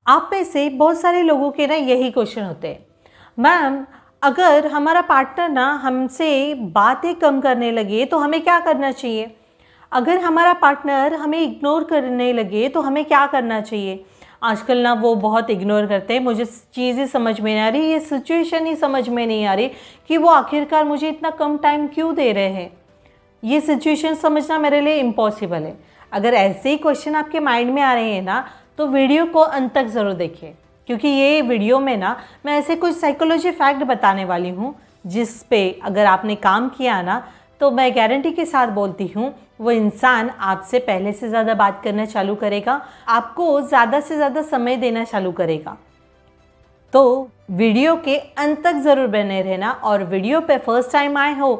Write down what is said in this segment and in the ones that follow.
आप में से बहुत सारे लोगों के ना यही क्वेश्चन होते हैं, मैम अगर हमारा पार्टनर ना हमसे बातें कम करने लगे तो हमें क्या करना चाहिए? अगर हमारा पार्टनर हमें इग्नोर करने लगे तो हमें क्या करना चाहिए? आजकल ना वो बहुत इग्नोर करते हैं, मुझे चीज़ें समझ में नहीं आ रही, ये सिचुएशन ही समझ में नहीं आ रही कि वो आखिरकार मुझे इतना कम टाइम क्यों दे रहे हैं। ये सिचुएशन समझना मेरे लिए इम्पॉसिबल है। अगर ऐसे ही क्वेश्चन आपके माइंड में आ रहे हैं ना तो वीडियो को अंत तक ज़रूर देखिए, क्योंकि ये वीडियो में ना मैं ऐसे कुछ साइकोलॉजी फैक्ट बताने वाली हूँ जिस पे अगर आपने काम किया ना तो मैं गारंटी के साथ बोलती हूँ वो इंसान आपसे पहले से ज़्यादा बात करना चालू करेगा, आपको ज़्यादा से ज़्यादा समय देना चालू करेगा। तो वीडियो के अंत तक ज़रूर बने रहना, और वीडियो पे फर्स्ट टाइम आए हो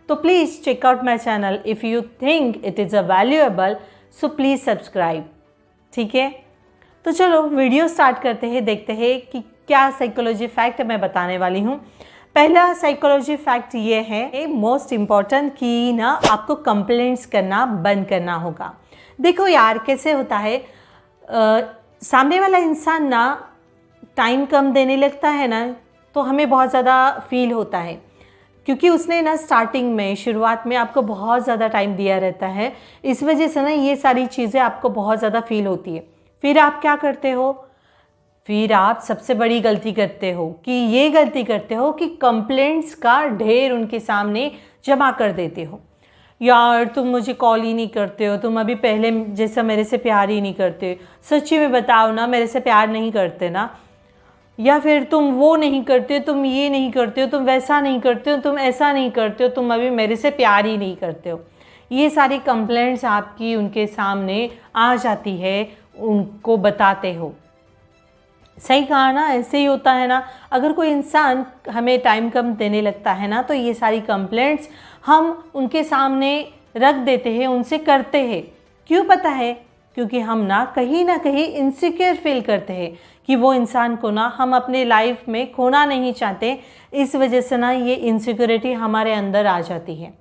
तो please check out my channel. If you think it is a valuable so please subscribe. ठीक है, तो चलो वीडियो स्टार्ट करते हैं, देखते हैं कि क्या साइकोलॉजी फैक्ट मैं बताने वाली हूँ। पहला साइकोलॉजी फैक्ट ये है मोस्ट इम्पॉर्टेंट कि ना आपको कंप्लेंट्स करना बंद करना होगा। देखो यार कैसे होता है, सामने वाला इंसान ना टाइम कम देने लगता है ना तो हमें बहुत ज़्यादा फील होता है, क्योंकि उसने ना स्टार्टिंग में शुरुआत में आपको बहुत ज़्यादा टाइम दिया रहता है। इस वजह से ना ये सारी चीज़ें आपको बहुत ज़्यादा फील होती है। फिर आप क्या करते हो, फिर आप सबसे बड़ी गलती करते हो कि ये गलती करते हो कि कंप्लेंट्स का ढेर उनके सामने जमा कर देते हो। यार तुम मुझे कॉल ही नहीं करते हो, तुम अभी पहले जैसा मेरे से प्यार ही नहीं करते, सच्ची में बताओ ना मेरे से प्यार नहीं करते ना, या फिर तुम वो नहीं करते, तुम ये नहीं करते हो, तुम वैसा नहीं करते हो, तुम ऐसा नहीं करते हो, तुम अभी मेरे से प्यार ही नहीं करते हो। ये सारी कंप्लेंट्स आपकी उनके सामने आ जाती है, उनको बताते हो। सही कहा ना, ऐसे ही होता है ना। अगर कोई इंसान हमें टाइम कम देने लगता है ना तो ये सारी कंप्लेंट्स हम उनके सामने रख देते हैं, उनसे करते हैं। क्यों पता है? क्योंकि हम ना कहीं इनसिक्योर फील करते हैं कि वो इंसान को ना हम अपने लाइफ में खोना नहीं चाहते। इस वजह से ना ये इनसिक्योरिटी हमारे अंदर आ जाती है।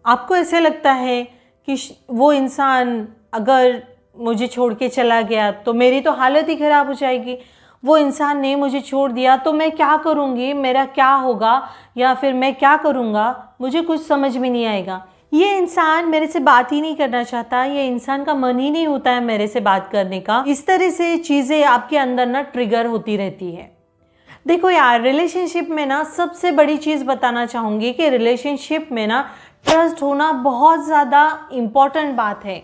आपको ऐसे लगता है कि वो इंसान अगर मुझे छोड़ के चला गया तो मेरी तो हालत ही ख़राब हो जाएगी, वो इंसान ने मुझे छोड़ दिया तो मैं क्या करूँगी, मेरा क्या होगा, या फिर मैं क्या करूँगा, मुझे कुछ समझ में नहीं आएगा, ये इंसान मेरे से बात ही नहीं करना चाहता, ये इंसान का मन ही नहीं होता है मेरे से बात करने का। इस तरह से चीज़ें आपके अंदर ना ट्रिगर होती रहती है। देखो यार, रिलेशनशिप में ना सबसे बड़ी चीज़ बताना चाहूँगी कि रिलेशनशिप में ना ट्रस्ट होना बहुत ज़्यादा इम्पॉर्टेंट बात है।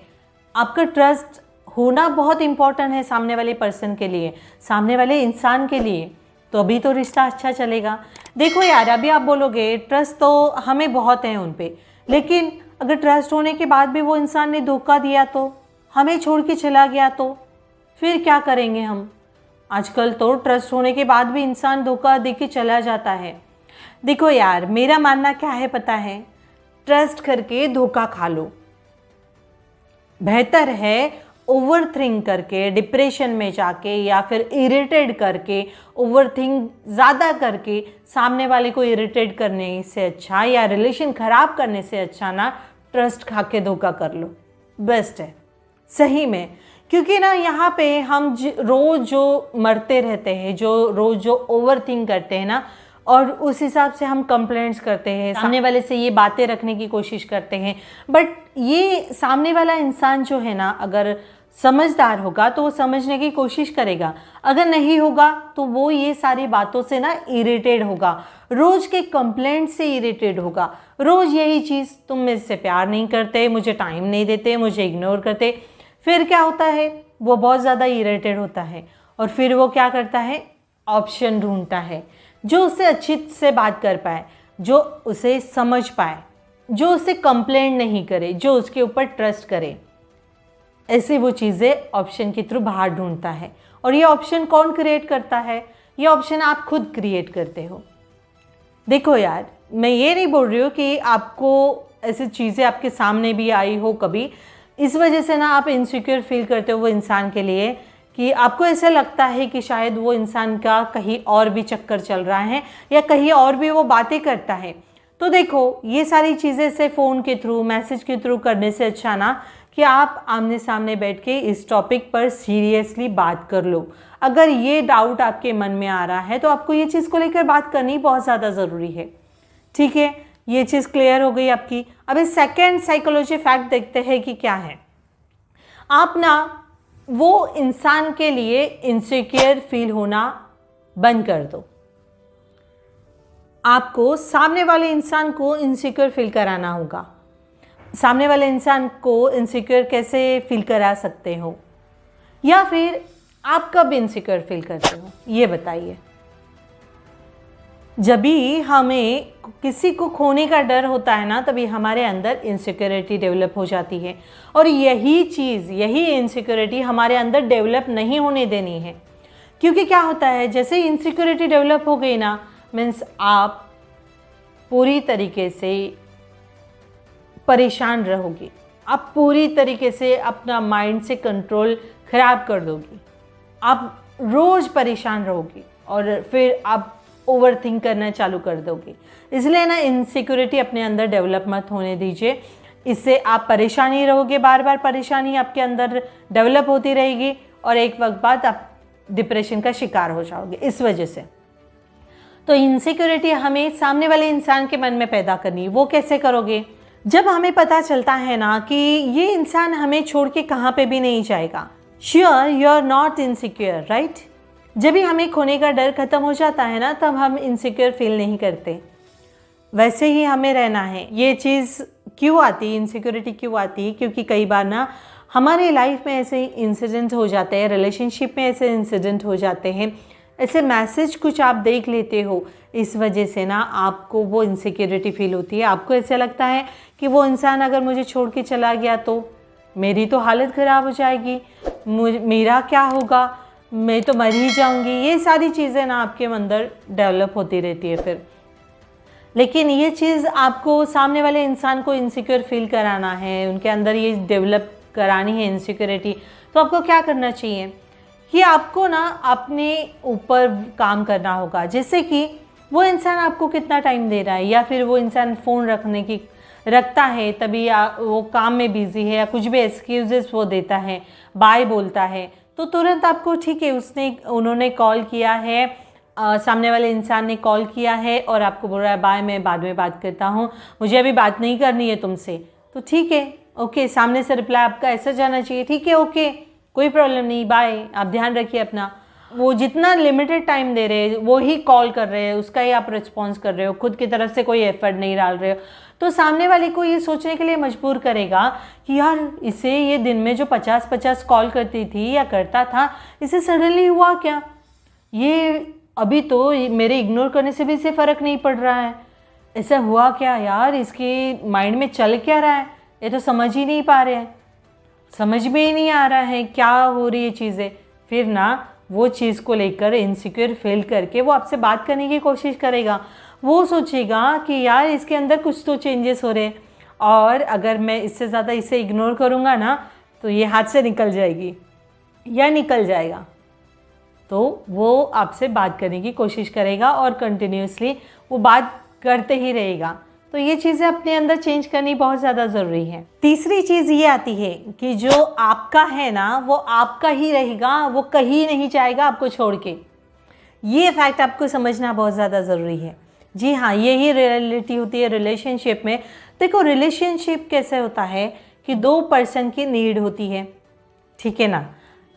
आपका ट्रस्ट होना बहुत इम्पॉर्टेंट है सामने वाले पर्सन के लिए, सामने वाले इंसान के लिए, तो अभी तो रिश्ता अच्छा चलेगा। देखो यार, अभी आप बोलोगे ट्रस्ट तो हमें बहुत है उन पे, लेकिन अगर ट्रस्ट होने के बाद भी वो इंसान ने धोखा दिया तो, हमें छोड़ के चला गया तो फिर क्या करेंगे हम? आजकल तो ट्रस्ट होने के बाद भी इंसान धोखा दे के चला जाता है। देखो यार, मेरा मानना क्या है पता है, ट्रस्ट करके धोखा खा लो, बेहतर है ओवर थिंक करके डिप्रेशन में जाके या फिर इरिटेट करके, ओवर थिंक ज़्यादा करके सामने वाले को इरिटेट करने से अच्छा या रिलेशन ख़राब करने से अच्छा ना ट्रस्ट खा के धोखा कर लो, बेस्ट है सही में। क्योंकि ना यहाँ पे हम रोज़ जो मरते रहते हैं, जो रोज़ जो ओवर थिंक करते हैं ना, और उस हिसाब से हम कंप्लेंट्स करते हैं, सामने वाले से ये बातें रखने की कोशिश करते हैं, बट ये सामने वाला इंसान जो है ना अगर समझदार होगा तो वो समझने की कोशिश करेगा, अगर नहीं होगा तो वो ये सारी बातों से ना इरिटेट होगा, रोज़ के कंप्लेंट से इरिटेट होगा, रोज़ यही चीज़, तुम मेरे से प्यार नहीं करते, मुझे टाइम नहीं देते, मुझे इग्नोर करते। फिर क्या होता है, वो बहुत ज़्यादा इरिटेट होता है और फिर वो क्या करता है, ऑप्शन ढूंढता है जो उससे अच्छी से बात कर पाए, जो उसे समझ पाए, जो उसे कंप्लेंट नहीं करे, जो उसके ऊपर ट्रस्ट करे। ऐसे वो चीज़ें ऑप्शन के थ्रू बाहर ढूंढता है। और ये ऑप्शन कौन क्रिएट करता है? ये ऑप्शन आप खुद क्रिएट करते हो। देखो यार, मैं ये नहीं बोल रही हूँ कि आपको ऐसी चीज़ें आपके सामने भी आई हो कभी, इस वजह से ना आप इनसिक्योर फील करते हो वो इंसान के लिए, कि आपको ऐसा लगता है कि शायद वो इंसान का कहीं और भी चक्कर चल रहा है या कहीं और भी वो बातें करता है। तो देखो, ये सारी चीज़ें से फ़ोन के थ्रू, मैसेज के थ्रू करने से अच्छा ना कि आप आमने सामने बैठ के इस टॉपिक पर सीरियसली बात कर लो। अगर ये डाउट आपके मन में आ रहा है तो आपको ये चीज़ को लेकर बात करनी बहुत ज़्यादा ज़रूरी है। ठीक है, ये चीज़ क्लियर हो गई आपकी। अब इस सेकेंड साइकोलॉजी फैक्ट देखते हैं कि क्या है। आप ना वो इंसान के लिए इनसिक्योर फील होना बंद कर दो। आपको सामने वाले इंसान को इनसिक्योर फील कराना होगा। सामने वाले इंसान को इनसिक्योर कैसे फील करा सकते हो, या फिर आप कब इनसिक्योर फील करते हो, ये बताइए। जब भी हमें किसी को खोने का डर होता है ना, तभी हमारे अंदर इनसिक्योरिटी डेवलप हो जाती है। और यही चीज़, यही इनसिक्योरिटी हमारे अंदर डेवलप नहीं होने देनी है। क्योंकि क्या होता है, जैसे ही इनसिक्योरिटी डेवलप हो गई ना, मीन्स आप पूरी तरीके से परेशान रहोगे। आप पूरी तरीके से अपना माइंड से कंट्रोल खराब कर दोगी। आप रोज़ परेशान रहोगी और फिर आप ओवर थिंक करना चालू कर दोगे। इसलिए ना इनसिक्योरिटी अपने अंदर डेवलप मत होने दीजिए। इससे आप परेशान ही रहोगे, बार बार परेशानी आपके अंदर डेवलप होती रहेगी और एक वक्त बाद आप डिप्रेशन का शिकार हो जाओगे इस वजह से। तो इनसिक्योरिटी हमें सामने वाले इंसान के मन में पैदा करनी है। वो कैसे करोगे? जब हमें पता चलता है ना कि ये इंसान हमें छोड़ के कहाँ पे भी नहीं जाएगा। Sure you are not insecure, right? जब भी हमें खोने का डर खत्म हो जाता है ना, तब हम इनसिक्योर फील नहीं करते। वैसे ही हमें रहना है। ये चीज़ क्यों आती है, इनसिक्योरिटी क्यों आती है? क्योंकि कई बार ना हमारे लाइफ में ऐसे इंसिडेंट हो जाते हैं, रिलेशनशिप में ऐसे इंसिडेंट हो जाते हैं, ऐसे मैसेज कुछ आप देख लेते हो, इस वजह से ना आपको वो इनसिक्योरिटी फील होती है। आपको ऐसा लगता है कि वो इंसान अगर मुझे छोड़ के चला गया तो मेरी तो हालत ख़राब हो जाएगी, मेरा क्या होगा, मैं तो मर ही जाऊंगी। ये सारी चीज़ें ना आपके अंदर डेवलप होती रहती है फिर। लेकिन ये चीज़ आपको सामने वाले इंसान को इनसिक्योर फील कराना है, उनके अंदर ये डेवलप करानी है इनसिक्योरिटी, तो आपको क्या करना चाहिए कि आपको ना अपने ऊपर काम करना होगा। जैसे कि वो इंसान आपको कितना टाइम दे रहा है, या फिर वो इंसान फ़ोन रखता है तभी वो काम में बिज़ी है, या कुछ भी एक्सक्यूजेस वो देता है, बाय बोलता है, तो तुरंत आपको ठीक है उन्होंने कॉल किया है, सामने वाले इंसान ने कॉल किया है और आपको बोल रहा है बाय, मैं बाद में बात करता हूँ, मुझे अभी बात नहीं करनी है तुमसे, तो ठीक है, ओके, सामने से रिप्लाई आपका ऐसा जाना चाहिए, ठीक है, ओके, कोई प्रॉब्लम नहीं, बाय, आप ध्यान रखिए अपना। वो जितना लिमिटेड टाइम दे रहे हैं, वो ही कॉल कर रहे हैं, उसका ही आप रिस्पॉन्स कर रहे हो, खुद की तरफ से कोई एफर्ट नहीं डाल रहे हो, तो सामने वाले को ये सोचने के लिए मजबूर करेगा कि यार इसे ये दिन में जो 50-50 कॉल करती थी या करता था, इसे सडनली हुआ क्या, ये अभी तो मेरे इग्नोर करने से भी इसे फ़र्क नहीं पड़ रहा है, ऐसा हुआ क्या यार, इसके माइंड में चल क्या रहा है, ये तो समझ ही नहीं पा रहे हैं, समझ में ही नहीं आ रहा है क्या हो रही है चीज़ें। फिर ना वो चीज़ को लेकर इनसिक्योर फील करके वो आपसे बात करने की कोशिश करेगा। वो सोचेगा कि यार इसके अंदर कुछ तो चेंजेस हो रहे हैं, और अगर मैं इससे ज़्यादा इसे इग्नोर करूँगा ना तो ये हाथ से निकल जाएगी या निकल जाएगा, तो वो आपसे बात करने की कोशिश करेगा और कंटिन्यूसली वो बात करते ही रहेगा। तो ये चीज़ें अपने अंदर चेंज करनी बहुत ज़्यादा ज़रूरी है। तीसरी चीज़ ये आती है कि जो आपका है ना वो आपका ही रहेगा, वो कहीं नहीं जाएगा आपको छोड़ के। ये फैक्ट आपको समझना बहुत ज़्यादा ज़रूरी है। जी हाँ, यही रियलिटी होती है रिलेशनशिप में। देखो रिलेशनशिप कैसे होता है कि 2 पर्सन की नीड होती है, ठीक है ना।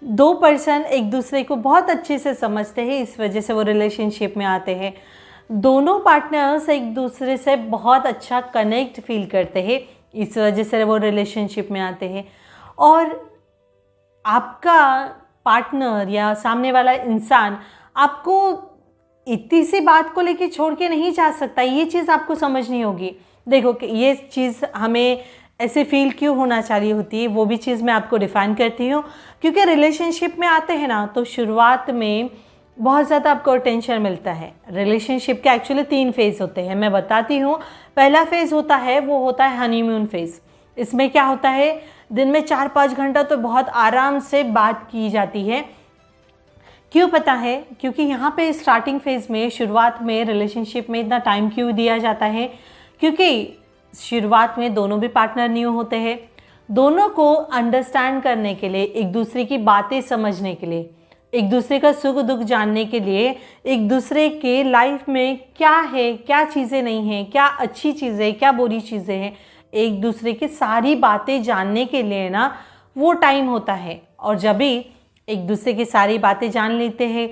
2 पर्सन एक दूसरे को बहुत अच्छे से समझते हैं, इस वजह से वो रिलेशनशिप में आते हैं। दोनों पार्टनर्स एक दूसरे से बहुत अच्छा कनेक्ट फील करते हैं, इस वजह से वो रिलेशनशिप में आते हैं। और आपका पार्टनर या सामने वाला इंसान आपको इतनी सी बात को लेके छोड़ के नहीं जा सकता, ये चीज़ आपको समझनी होगी। देखो कि ये चीज़ हमें ऐसे फील क्यों होना चाहिए होती है, वो भी चीज़ मैं आपको डिफ़ाइन करती हूँ। क्योंकि रिलेशनशिप में आते हैं ना तो शुरुआत में बहुत ज़्यादा आपको टेंशन मिलता है। रिलेशनशिप के एक्चुअली 3 फेज़ होते हैं, मैं बताती हूँ। पहला फेज़ होता है वो होता है हनीमून फेज़। इसमें क्या होता है, दिन में 4-5 घंटा तो बहुत आराम से बात की जाती है। क्यों पता है? क्योंकि यहाँ पे स्टार्टिंग फेज़ में, शुरुआत में रिलेशनशिप में इतना टाइम क्यों दिया जाता है? क्योंकि शुरुआत में दोनों भी पार्टनर न्यू होते हैं, दोनों को अंडरस्टैंड करने के लिए, एक दूसरे की बातें समझने के लिए एक दूसरे का सुख दुख जानने के लिए, एक दूसरे के लाइफ में क्या है, क्या चीज़ें नहीं हैं, क्या अच्छी चीज़ें, क्या बुरी चीज़ें हैं, एक दूसरे की सारी बातें जानने के लिए ना वो टाइम होता है। और जब भी एक दूसरे की सारी बातें जान लेते हैं,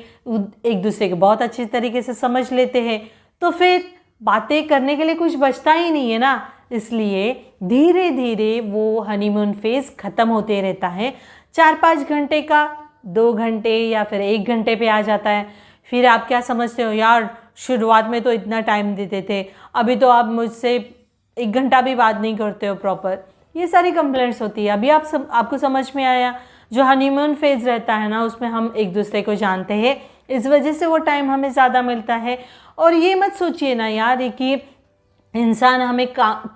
एक दूसरे को बहुत अच्छी तरीके से समझ लेते हैं, तो फिर बातें करने के लिए कुछ बचता ही नहीं है ना। इसलिए धीरे धीरे वो हनीमून फेज ख़त्म होते रहता है। 4-5 घंटे का 2 घंटे या फिर 1 घंटे पे आ जाता है। फिर आप क्या समझते हो, यार शुरुआत में तो इतना टाइम देते थे, अभी तो आप मुझसे 1 घंटा भी बात नहीं करते हो प्रॉपर। ये सारी कंप्लेंट्स होती है। अभी आपको समझ में आया, जो हनीमून फेज रहता है ना, उसमें हम एक दूसरे को जानते हैं, इस वजह से वो टाइम हमें ज़्यादा मिलता है। और ये मत सोचिए ना यार कि इंसान हमें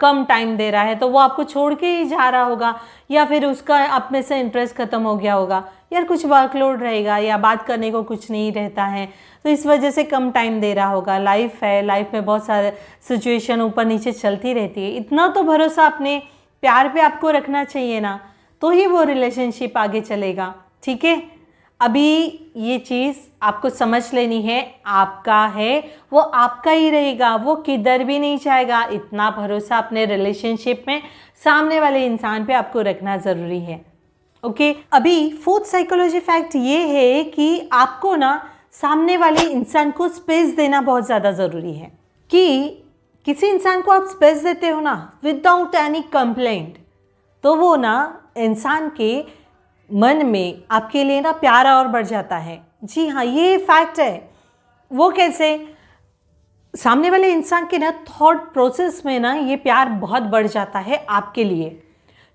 कम टाइम दे रहा है तो वो आपको छोड़ के ही जा रहा होगा, या फिर उसका आप में से इंटरेस्ट ख़त्म हो गया होगा। यार कुछ वर्कलोड रहेगा या बात करने को कुछ नहीं रहता है, तो इस वजह से कम टाइम दे रहा होगा। लाइफ है, लाइफ में बहुत सारे सिचुएशन ऊपर नीचे चलती रहती है। इतना तो भरोसा अपने प्यार पे आपको रखना चाहिए ना, तो ही वो रिलेशनशिप आगे चलेगा। ठीक है, अभी ये चीज़ आपको समझ लेनी है, आपका है वो आपका ही रहेगा, वो किधर भी नहीं जाएगा। इतना भरोसा अपने रिलेशनशिप में सामने वाले इंसान पे आपको रखना ज़रूरी है। ओके, अभी 4th साइकोलॉजी फैक्ट ये है कि आपको ना सामने वाले इंसान को स्पेस देना बहुत ज़्यादा ज़रूरी है। कि किसी इंसान को आप स्पेस देते हो ना विदाउट एनी कंप्लेंट, तो वो ना इंसान के मन में आपके लिए ना प्यारा और बढ़ जाता है। जी हाँ, ये फैक्ट है। वो कैसे? सामने वाले इंसान के ना थॉट प्रोसेस में ना ये प्यार बहुत बढ़ जाता है आपके लिए।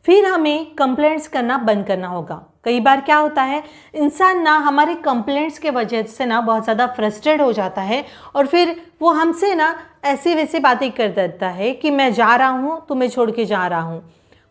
फिर हमें कंप्लेंट्स करना बंद करना होगा। कई बार क्या होता है, इंसान ना हमारे कंप्लेंट्स के वजह से ना बहुत ज़्यादा फ्रस्ट्रेट हो जाता है और फिर वो हमसे ना ऐसी वैसी बातें कर देता है कि मैं जा रहा हूँ, तुम्हें छोड़ के जा रहा हूँ,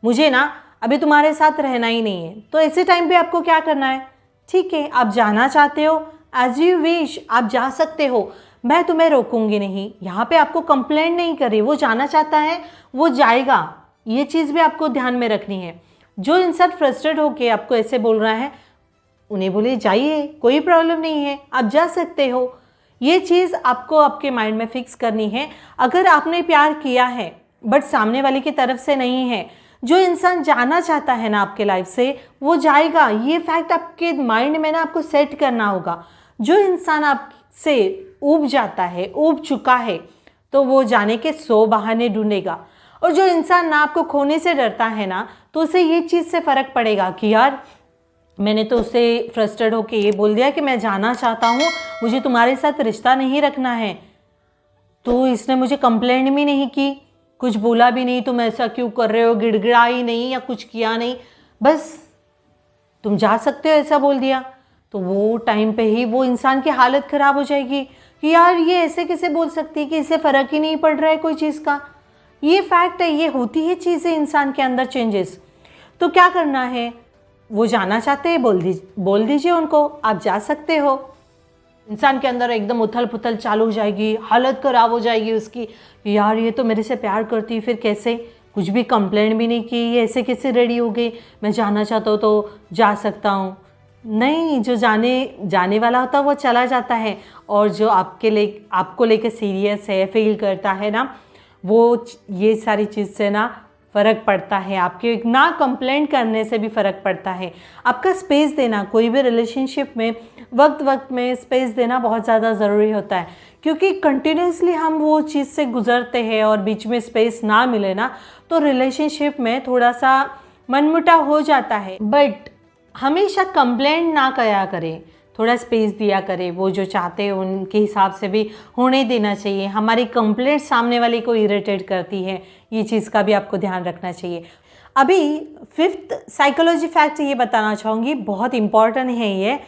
मुझे ना अभी तुम्हारे साथ रहना ही नहीं है। तो ऐसे टाइम पे आपको क्या करना है? ठीक है, आप जाना चाहते हो, एज यू विश, आप जा सकते हो, मैं तुम्हें रोकूंगी नहीं। यहाँ पे आपको कंप्लेंट नहीं करी, वो जाना चाहता है, वो जाएगा। ये चीज़ भी आपको ध्यान में रखनी है। जो इंसान फ्रस्ट्रेट होके आपको ऐसे बोल रहा है, उन्हें बोले जाइए, कोई प्रॉब्लम नहीं है, आप जा सकते हो। ये चीज़ आपको आपके माइंड में फिक्स करनी है। अगर आपने प्यार किया है बट सामने वाले की तरफ से नहीं है, जो इंसान जाना चाहता है ना आपके लाइफ से, वो जाएगा। ये फैक्ट आपके माइंड में ना आपको सेट करना होगा। जो इंसान आपसे ऊब जाता है, ऊब चुका है, तो वो जाने के 100 बहाने ढूंढेगा। और जो इंसान ना आपको खोने से डरता है ना, तो उसे ये चीज़ से फ़र्क पड़ेगा कि यार मैंने तो उसे फ्रस्ट्रेट होकर ये बोल दिया कि मैं जाना चाहता हूँ, मुझे तुम्हारे साथ रिश्ता नहीं रखना है, तो इसने मुझे कंप्लेंट भी नहीं की, कुछ बोला भी नहीं, तुम ऐसा क्यों कर रहे हो, गिड़गिड़ाई नहीं या कुछ किया नहीं, बस तुम जा सकते हो ऐसा बोल दिया। तो वो टाइम पे ही वो इंसान की हालत ख़राब हो जाएगी कि यार ये ऐसे कैसे बोल सकती है कि इसे फ़र्क ही नहीं पड़ रहा है कोई चीज़ का। ये फैक्ट है, ये होती है चीज़ें इंसान के अंदर चेंजेस। तो क्या करना है, वो जाना चाहते हैं, बोल दीजिए उनको, आप जा सकते हो। इंसान के अंदर एकदम उथल पुथल चालू हो जाएगी, हालत ख़राब हो जाएगी उसकी, यार ये तो मेरे से प्यार करती, फिर कैसे, कुछ भी कंप्लेंट भी नहीं की, ये ऐसे कैसे रेडी हो गई, मैं जाना चाहता हूँ तो जा सकता हूँ। नहीं, जो जाने वाला होता है वो चला जाता है, और जो आपको लेकर सीरियस है, फील करता है ना, वो ये सारी चीज़ से ना फ़र्क पड़ता है। आपके ना कंप्लेंट करने से भी फ़र्क पड़ता है। आपका स्पेस देना, कोई भी रिलेशनशिप में वक्त में स्पेस देना बहुत ज़्यादा ज़रूरी होता है, क्योंकि कंटिन्यूसली हम वो चीज़ से गुज़रते हैं और बीच में स्पेस ना मिले ना, तो रिलेशनशिप में थोड़ा सा मनमुटाव हो जाता है। बट हमेशा कंप्लेंट ना करा करें, थोड़ा स्पेस दिया करें। वो जो चाहते हैं उनके हिसाब से भी होने देना चाहिए। हमारी कंप्लेंट सामने वाले को इरिटेट करती है, ये चीज़ का भी आपको ध्यान रखना चाहिए। अभी 5th साइकोलॉजी फैक्ट ये बताना चाहूँगी, बहुत इंपॉर्टेंट है ये,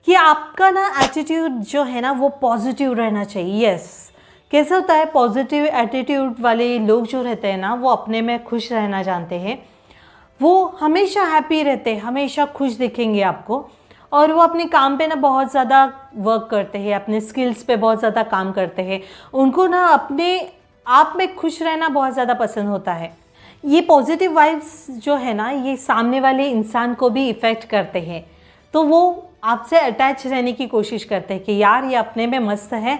कि आपका ना एटीट्यूड जो है ना वो पॉजिटिव रहना चाहिए। यस, कैसे होता है, पॉजिटिव एटीट्यूड वाले लोग जो रहते हैं ना, वो अपने में खुश रहना जानते हैं, वो हमेशा हैप्पी रहते हैं, हमेशा खुश दिखेंगे आपको, और वो अपने काम पे ना बहुत ज़्यादा वर्क करते हैं, अपने स्किल्स पे बहुत ज़्यादा काम करते हैं। उनको ना अपने आप में खुश रहना बहुत ज़्यादा पसंद होता है। ये पॉजिटिव वाइब्स जो है ना, ये सामने वाले इंसान को भी इफ़ेक्ट करते हैं, तो वो आपसे अटैच रहने की कोशिश करते हैं कि यार ये अपने में मस्त है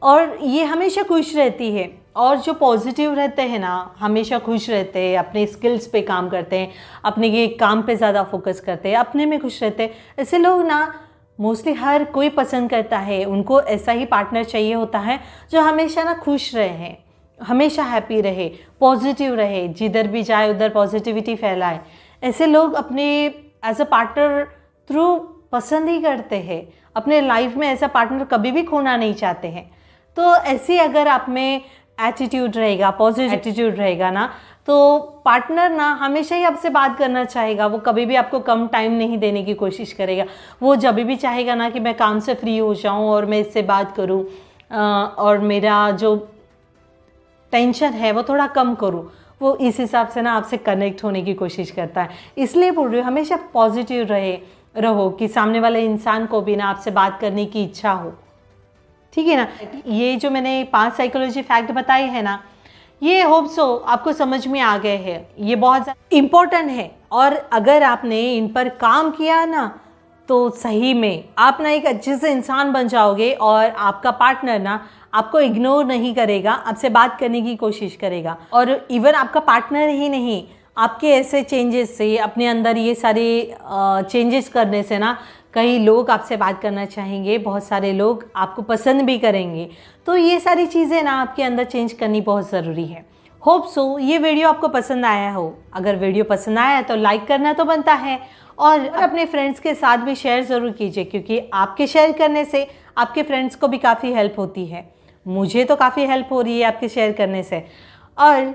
और ये हमेशा खुश रहती है। और जो पॉजिटिव रहते हैं ना, हमेशा खुश रहते हैं, अपने स्किल्स पे काम करते हैं, अपने ये काम पे ज़्यादा फोकस करते हैं, अपने में खुश रहते हैं, ऐसे लोग ना मोस्टली हर कोई पसंद करता है। उनको ऐसा ही पार्टनर चाहिए होता है जो हमेशा ना खुश रहे, हमेशा हैप्पी रहे, पॉजिटिव रहे, जिधर भी जाए उधर पॉजिटिविटी फैलाए। ऐसे लोग अपने एज अ पार्टनर थ्रू पसंद ही करते हैं। अपने लाइफ में ऐसा पार्टनर कभी भी खोना नहीं चाहते हैं। तो ऐसी अगर आप में एटीट्यूड रहेगा, पॉजिटिव एटीट्यूड रहेगा ना, तो पार्टनर ना हमेशा ही आपसे बात करना चाहेगा। वो कभी भी आपको कम टाइम नहीं देने की कोशिश करेगा। वो जब भी चाहेगा ना कि मैं काम से फ्री हो जाऊं और मैं इससे बात करूं और मेरा जो टेंशन है वो थोड़ा कम करूं, वो इस हिसाब से ना आपसे कनेक्ट होने की कोशिश करता है। इसलिए बोल रही हूँ हमेशा पॉजिटिव रहो कि सामने वाले इंसान को भी ना आपसे बात करने की इच्छा हो। ठीक है ना। ये जो मैंने 5 साइकोलॉजी फैक्ट बताए हैं ना, ये होप सो आपको समझ में आ गए हैं। ये बहुत इम्पोर्टेंट है और अगर आपने इन पर काम किया ना तो सही में आप ना एक अच्छे से इंसान बन जाओगे और आपका पार्टनर ना आपको इग्नोर नहीं करेगा, आपसे बात करने की कोशिश करेगा। और इवन आपका पार्टनर ही नहीं, आपके ऐसे चेंजेस से, अपने अंदर ये सारे चेंजेस करने से ना कई लोग आपसे बात करना चाहेंगे, बहुत सारे लोग आपको पसंद भी करेंगे। तो ये सारी चीज़ें ना आपके अंदर चेंज करनी बहुत ज़रूरी है। होप सो ये वीडियो आपको पसंद आया हो। अगर वीडियो पसंद आया तो लाइक करना तो बनता है और अपने फ्रेंड्स के साथ भी शेयर ज़रूर कीजिए, क्योंकि आपके शेयर करने से आपके फ्रेंड्स को भी काफ़ी हेल्प होती है। मुझे तो काफ़ी हेल्प हो रही है आपके शेयर करने से। और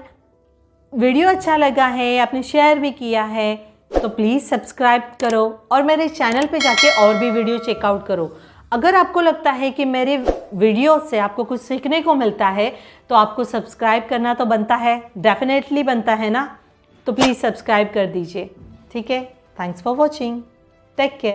वीडियो अच्छा लगा है, आपने शेयर भी किया है, तो प्लीज़ सब्सक्राइब करो और मेरे चैनल पे जाके और भी वीडियो चेकआउट करो। अगर आपको लगता है कि मेरे वीडियो से आपको कुछ सीखने को मिलता है तो आपको सब्सक्राइब करना तो बनता है, डेफिनेटली बनता है ना। तो प्लीज़ सब्सक्राइब कर दीजिए। ठीक है। Thanks for watching. Take care.